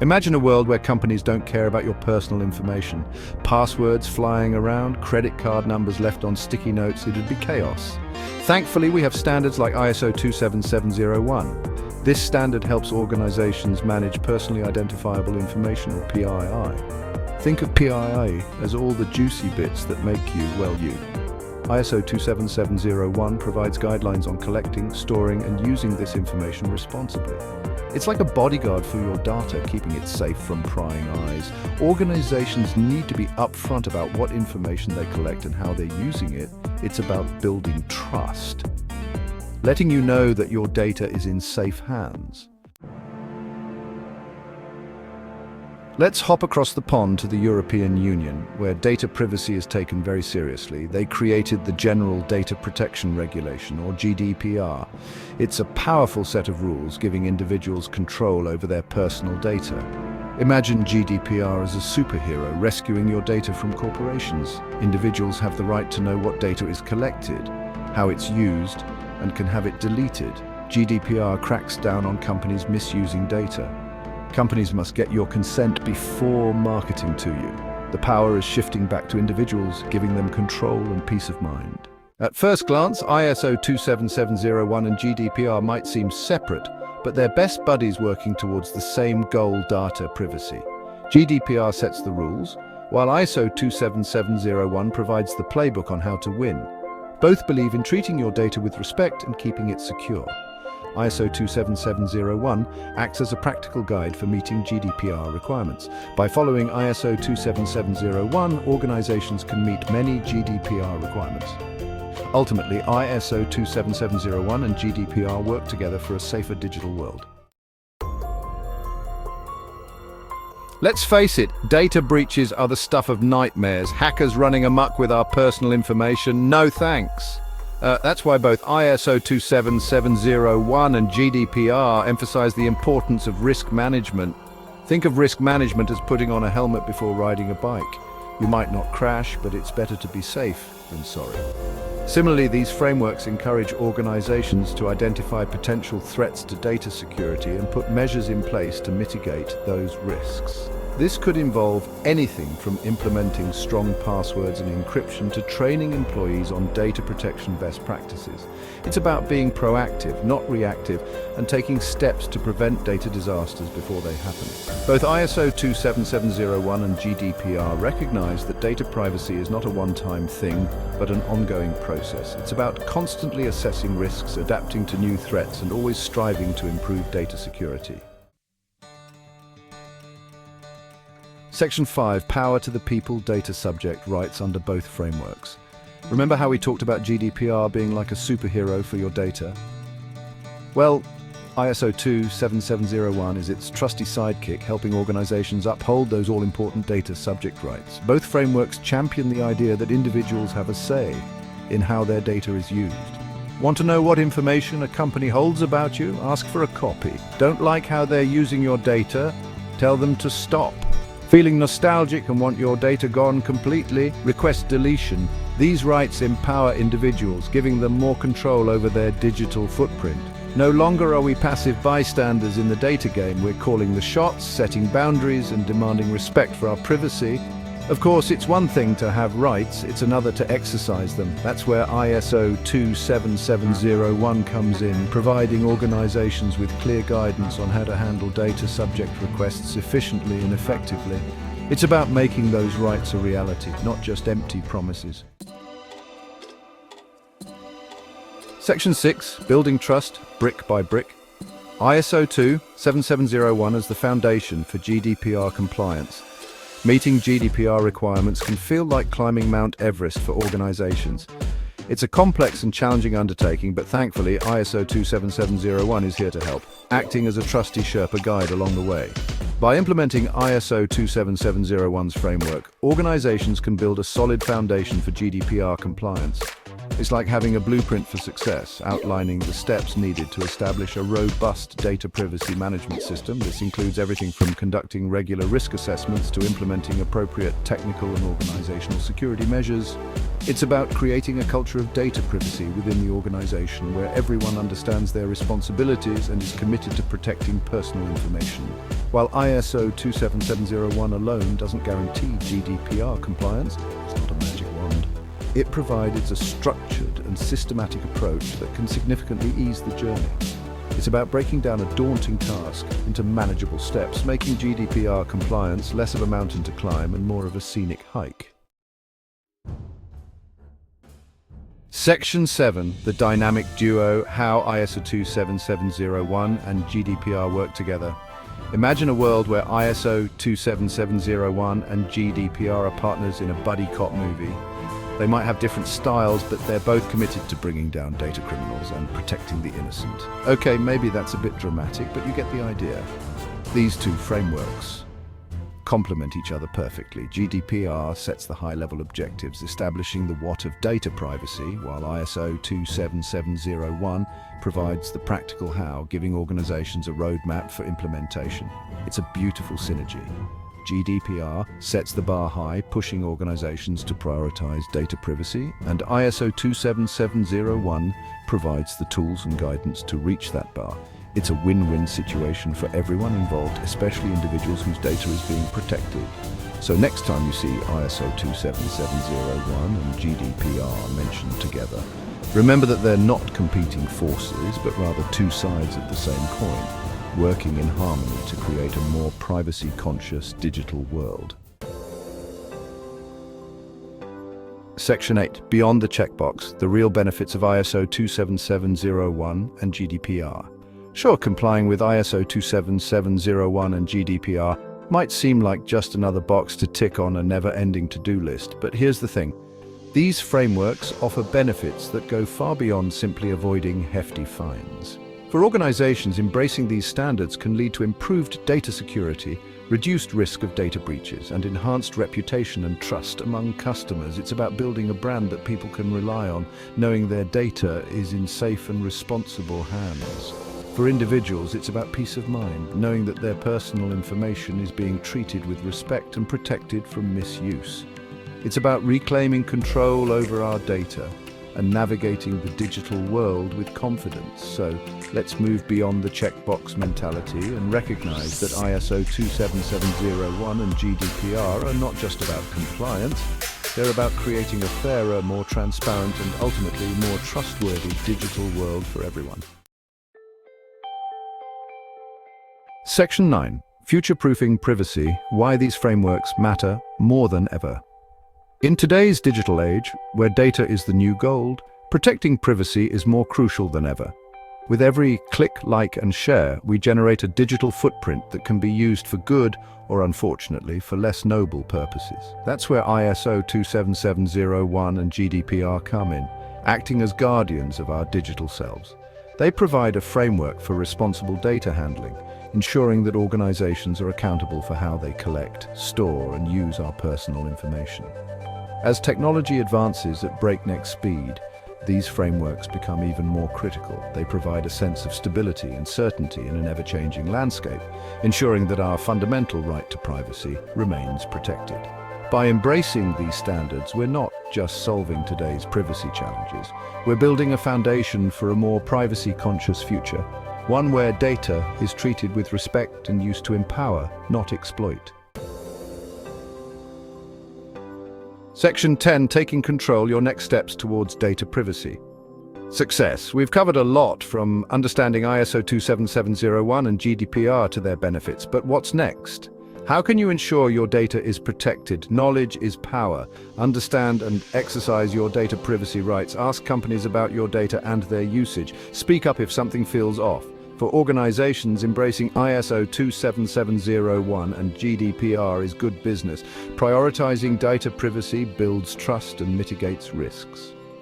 Imagine a world where companies don't care about your personal information. Passwords flying around, credit card numbers left on sticky notes, it would be chaos. Thankfully, we have standards like ISO 27701. This standard helps organizations manage personally identifiable information, or PII. Think of PII as all the juicy bits that make you, well, you. ISO 27701 provides guidelines on collecting, storing, and using this information responsibly. It's like a bodyguard for your data, keeping it safe from prying eyes. Organizations need to be upfront about what information they collect and how they're using it. It's about building trust, letting you know that your data is in safe hands. Let's hop across the pond to the European Union, where data privacy is taken very seriously. They created the General Data Protection Regulation, or GDPR. It's a powerful set of rules giving individuals control over their personal data. Imagine GDPR as a superhero rescuing your data from corporations. Individuals have the right to know what data is collected, how it's used, and can have it deleted. GDPR cracks down on companies misusing data. Companies must get your consent before marketing to you. The power is shifting back to individuals, giving them control and peace of mind. At first glance, ISO 27701 and GDPR might seem separate, but they're best buddies working towards the same goal: data privacy. GDPR sets the rules, while ISO 27701 provides the playbook on how to win. Both believe in treating your data with respect and keeping it secure. ISO 27701 acts as a practical guide for meeting GDPR requirements. By following ISO 27701, organizations can meet many GDPR requirements. Ultimately, ISO 27701 and GDPR work together for a safer digital world. Let's face it, data breaches are the stuff of nightmares. Hackers running amok with our personal information, no thanks. That's why both ISO 27701 and GDPR emphasize the importance of risk management. Think of risk management as putting on a helmet before riding a bike. You might not crash, but it's better to be safe than sorry. Similarly, these frameworks encourage organizations to identify potential threats to data security and put measures in place to mitigate those risks. This could involve anything from implementing strong passwords and encryption to training employees on data protection best practices. It's about being proactive, not reactive, and taking steps to prevent data disasters before they happen. Both ISO 27701 and GDPR recognize that data privacy is not a one-time thing, but an ongoing process. It's about constantly assessing risks, adapting to new threats, and always striving to improve data security. Section 5, Power to the People, Data Subject Rights under both frameworks. Remember how we talked about GDPR being like a superhero for your data? Well, ISO 27701 is its trusty sidekick, helping organizations uphold those all-important data subject rights. Both frameworks champion the idea that individuals have a say in how their data is used. Want to know what information a company holds about you? Ask for a copy. Don't like how they're using your data? Tell them to stop. Feeling nostalgic and want your data gone completely? Request deletion. These rights empower individuals, giving them more control over their digital footprint. No longer are we passive bystanders in the data game. We're calling the shots, setting boundaries, and demanding respect for our privacy. Of course, it's one thing to have rights, it's another to exercise them. That's where ISO 27701 comes in, providing organizations with clear guidance on how to handle data subject requests efficiently and effectively. It's about making those rights a reality, not just empty promises. Section 6, Building Trust, Brick by Brick. ISO 27701 as the foundation for GDPR compliance. Meeting GDPR requirements can feel like climbing Mount Everest for organizations. It's a complex and challenging undertaking, but thankfully ISO 27701 is here to help, acting as a trusty Sherpa guide along the way. By implementing ISO 27701's framework, organizations can build a solid foundation for GDPR compliance. It's like having a blueprint for success, outlining the steps needed to establish a robust data privacy management system. This includes everything from conducting regular risk assessments to implementing appropriate technical and organizational security measures. It's about creating a culture of data privacy within the organization where everyone understands their responsibilities and is committed to protecting personal information. While ISO 27701 alone doesn't guarantee GDPR compliance, it's not a magic wand. It provides a structured and systematic approach that can significantly ease the journey. It's about breaking down a daunting task into manageable steps, making GDPR compliance less of a mountain to climb and more of a scenic hike. Section 7, the dynamic duo, how ISO 27701 and GDPR work together. Imagine a world where ISO 27701 and GDPR are partners in a buddy cop movie. They might have different styles, but they're both committed to bringing down data criminals and protecting the innocent. Okay, maybe that's a bit dramatic, but you get the idea. These two frameworks complement each other perfectly. GDPR sets the high-level objectives, establishing the what of data privacy, while ISO 27701 provides the practical how, giving organizations a roadmap for implementation. It's a beautiful synergy. GDPR sets the bar high, pushing organizations to prioritize data privacy, and ISO 27701 provides the tools and guidance to reach that bar. It's a win-win situation for everyone involved, especially individuals whose data is being protected. So next time you see ISO 27701 and GDPR mentioned together, remember that they're not competing forces, but rather two sides of the same coin, working in harmony to create a more privacy-conscious digital world. Section 8. Beyond the checkbox, the real benefits of ISO 27701 and GDPR. Sure, complying with ISO 27701 and GDPR might seem like just another box to tick on a never-ending to-do list, but here's the thing. These frameworks offer benefits that go far beyond simply avoiding hefty fines. For organizations, embracing these standards can lead to improved data security, reduced risk of data breaches, and enhanced reputation and trust among customers. It's about building a brand that people can rely on, knowing their data is in safe and responsible hands. For individuals, it's about peace of mind, knowing that their personal information is being treated with respect and protected from misuse. It's about reclaiming control over our data and navigating the digital world with confidence. So let's move beyond the checkbox mentality and recognize that ISO 27701 and GDPR are not just about compliance. They're about creating a fairer, more transparent, and ultimately more trustworthy digital world for everyone. Section 9. Future-proofing privacy, why these frameworks matter more than ever. In today's digital age, where data is the new gold, protecting privacy is more crucial than ever. With every click, like, and share, we generate a digital footprint that can be used for good or, unfortunately, for less noble purposes. That's where ISO 27701 and GDPR come in, acting as guardians of our digital selves. They provide a framework for responsible data handling, ensuring that organizations are accountable for how they collect, store, and use our personal information. As technology advances at breakneck speed, these frameworks become even more critical. They provide a sense of stability and certainty in an ever-changing landscape, ensuring that our fundamental right to privacy remains protected. By embracing these standards, we're not just solving today's privacy challenges. We're building a foundation for a more privacy-conscious future, one where data is treated with respect and used to empower, not exploit. Section 10, taking control, your next steps towards data privacy. Success. We've covered a lot, from understanding ISO 27701 and GDPR to their benefits, but what's next? How can you ensure your data is protected? Knowledge is power. Understand and exercise your data privacy rights. Ask companies about your data and their usage. Speak up if something feels off. For organizations, embracing ISO 27701 and GDPR is good business. Prioritizing data privacy builds trust and mitigates risks.